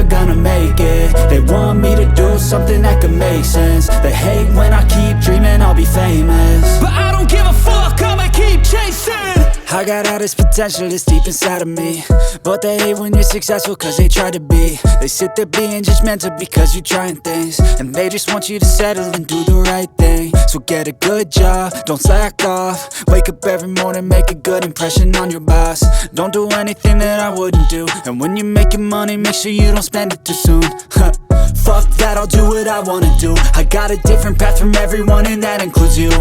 gonna make it. They want me to do something that could make sense. They hate when I keep dreaming I'll be famous, but I don't give a fuck, I'ma keep chasing. I got all this potential that's deep inside of me, but they hate when you're successful cause they try to be. They sit there being judgmental because you're trying things, and they just want you to settle and do the right thing. So get a good job, don't slack off. Wake up every morning, make a good impression on your boss. Don't do anything that I wouldn't do, and when you're making money, make sure you don't spend it too soon. Fuck that, I'll do what I wanna do. I got a different path from everyone, and that includes you.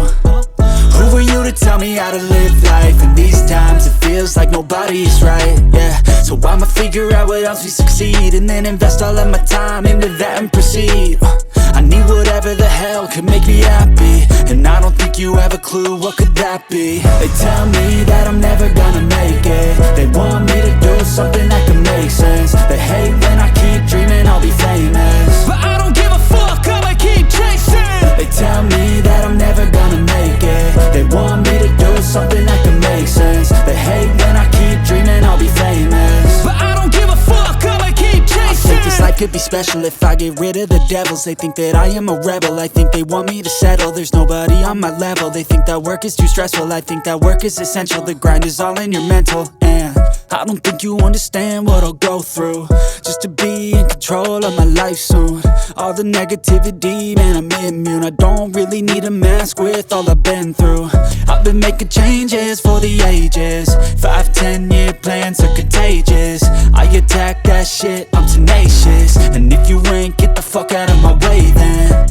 Who are you to tell me how to live life? In these times it feels like nobody is right, yeah. So I'ma figure out what else we succeed, and then invest all of my time into that and proceed. I need whatever the hell could make me happy, and I don't think you have a clue what could that be. They tell me that I'm never gonna make it. They want me to do something that could make sense. They hate when I keep dreaming I'll be famous, but I don't give a fuck, I'ma keep chasing. They tell me that I'm never gonna make it. They want me to do something that can make sense. They hate when I keep dreaming I'll be famous, but I don't give a fuck, I'ma keep chasing. I think this life could be special if I get rid of the devils. They think that I am a rebel, I think they want me to settle. There's nobody on my level, they think that work is too stressful. I think that work is essential, the grind is all in your mental. And I don't think you understand what I'll go through just to be in control of my life soon. All the negativity, man, I'm immune. I don't really need a mask with all I've been through. I've been making changes for the ages. 5-10 year plans are contagious. I attack that shit, I'm tenacious. And if you ain't, get the fuck out of my way then.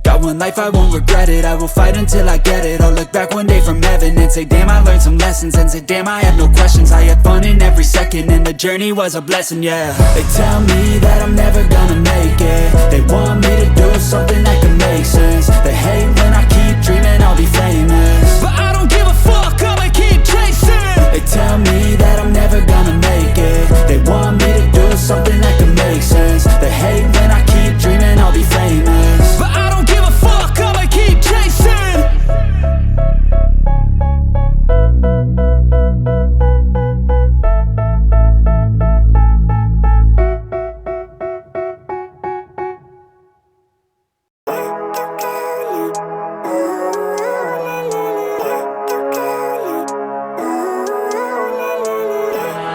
Got one life, I won't regret it. I will fight until I get it. I'll look back one day from heaven and say damn, I learned some lessons. And say damn, I have no questions. I had fun in every second, and the journey was a blessing, yeah. They tell me that I'm never gonna make it. They want me to do something that can make sense. They hate when I keep dreaming I'll be famous, but I don't give a fuck, I'ma keep chasing. They tell me that I'm never gonna make it. They want me to do something that can make sense. They hate when I keep dreaming I'll be famous, but I don't give a fuck, I'ma keep chasing.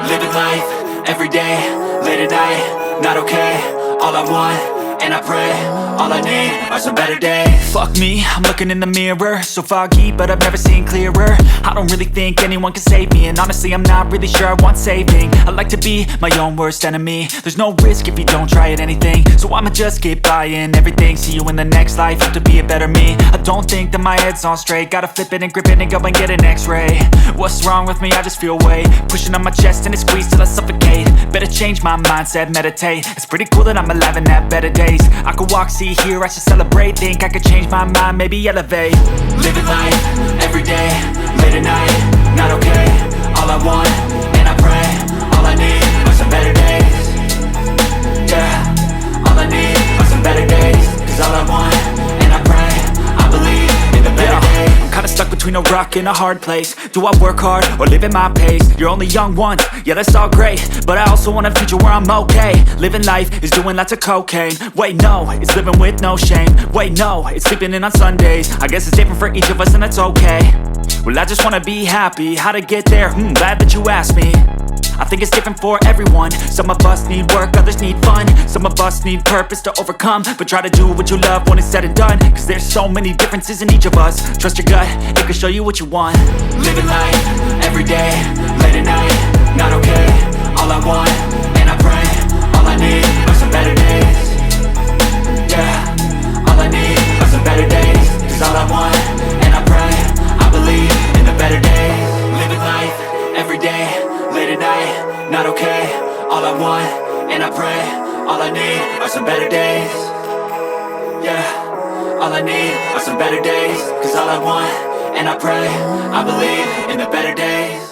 Living life, every day, late at night, not okay. All I want, and I pray, all I need are some better days. Fuck me, I'm looking in the mirror, so foggy, but I've never seen clearer. I don't really think anyone can save me, and honestly I'm not really sure I want saving. I like to be my own worst enemy. There's no risk if you don't try at anything, so I'ma just keep buying everything. See you in the next life, have to be a better me. I don't think that my head's on straight, gotta flip it and grip it and go and get an x-ray. What's wrong with me? I just feel weight pushing on my chest and it squeezes till I suffocate. Better change my mindset, meditate. It's pretty cool that I'm alive and have better days. I could walk, see, hear, I should celebrate. Think I could change my mind, maybe elevate. Living life, every day, late at night, not okay. All I want, and I pray, all I need are some better days. Yeah, all I need are some better days. Cause all I want, and I pray, I believe in the better days. I'm kinda stuck between a rock and a hard place. Do I work hard or live at my pace? You're only young once, yeah that's all great, but I also want a future where I'm okay. Living life is doing lots of cocaine. Wait no, it's living with no shame. Wait no, it's sleeping in on Sundays. I guess it's different for each of us and that's okay. Well I just wanna be happy, how to get there? Glad that you asked me. I think it's different for everyone. Some of us need work, others need fun. Some of us need purpose to overcome. But try to do what you love when it's said and done. Cause there's so many differences in each of us. Trust your gut, it can show you what you want. Living life, every day, late at night, not okay. All I want, and I pray, all I need are some better days. Yeah, all I need are some better days. Cause all I want, and I pray, I believe in the better days. Living life, every day, late at night, not okay. All I want, and I pray, all I need are some better days. Yeah, all I need are some better days. Cause all I want, and I pray, I believe in the better days.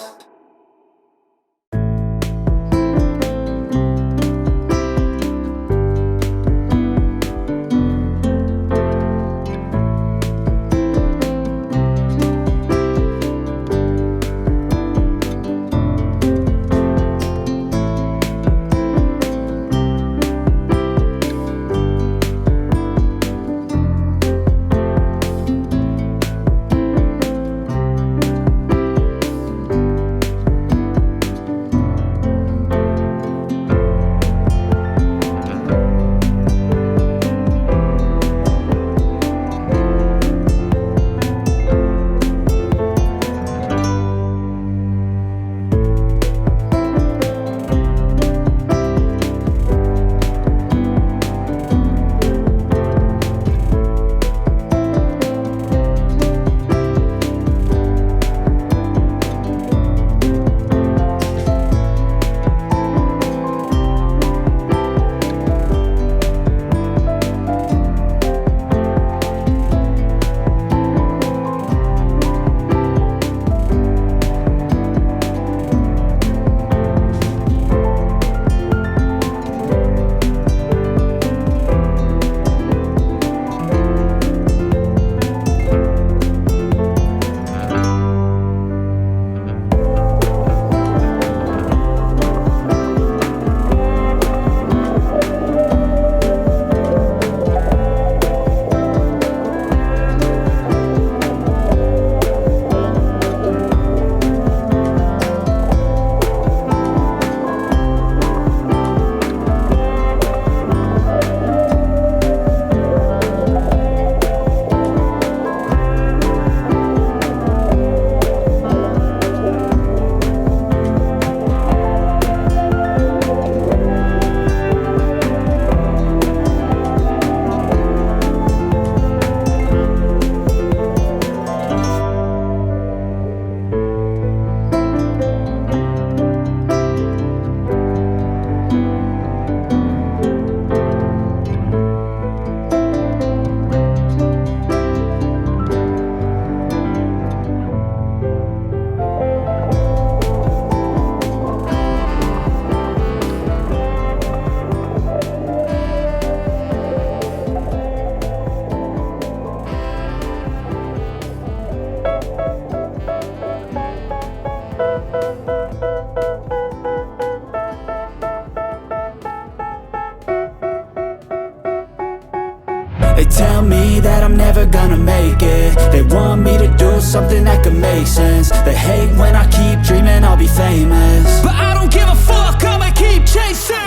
They tell me that I'm never gonna make it. They want me to do something that could make sense. They hate when I keep dreaming I'll be famous, but I don't give a fuck, I'ma keep chasing.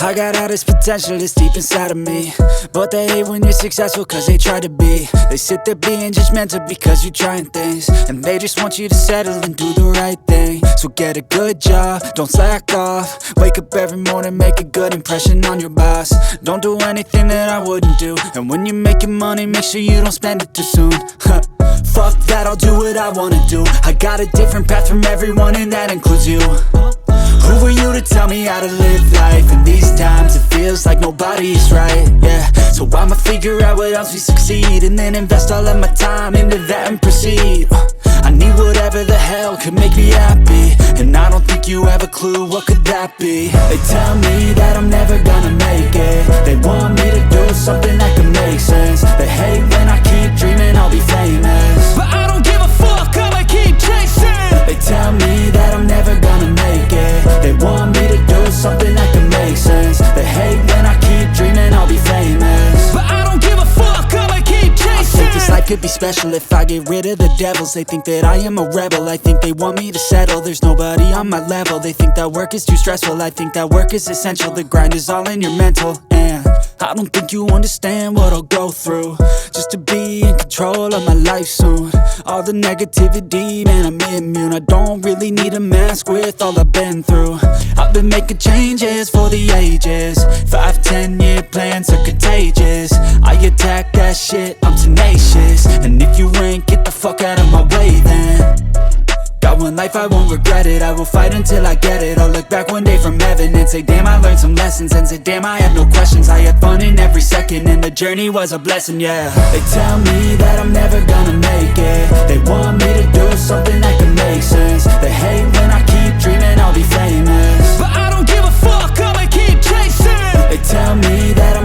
I got all this potential that's deep inside of me, but they hate when you're successful cause they try to be. They sit there being judgmental because you're trying things, and they just want you to settle and do the right thing. So get a good job, don't slack off. Wake up every morning, make a good impression on your boss. Don't do anything that I wouldn't do, and when you're making money, make sure you don't spend it too soon. Fuck that, I'll do what I wanna do. I got a different path from everyone and that includes you. Who are you to tell me how to live life? In these times it feels like nobody's right, yeah. So I'ma figure out what else we succeed, and then invest all of my time into that and proceed. I need whatever the hell could make me happy, and I don't think you have a clue what could that be. They tell me that I'm never gonna make it. They want me to do something that could make sense. They hate when I keep dreaming I'll be famous, but I don't give a fuck, I'ma keep chasing. They tell me that I'm never gonna make it. They want me to do something that can make sense. They hate when I keep dreaming I'll be famous, but I don't give a fuck, I'ma keep chasing. I think this life could be special if I get rid of the devils. They think that I am a rebel, I think they want me to settle. There's nobody on my level. They think that work is too stressful, I think that work is essential. The grind is all in your mental, and I don't think you understand what I'll go through just to be in control of my life soon. All the negativity, man, I'm immune. I don't really need a mask with all I've been through. I've been making changes for the ages. 5-10 year plans are contagious. I attack that shit, I'm tenacious. And if you ain't, get the fuck out of my way then. Got one life, I won't regret it. I will fight until I get it. I'll look back one day from heaven and say, damn, I learned some lessons. And say, damn, I have no questions. I had fun in every second, and the journey was a blessing, yeah. They tell me that I'm never gonna make it. They want me to do something that can make sense. They hate when I keep dreaming I'll be famous, but I don't give a fuck, I'ma keep chasing. They tell me that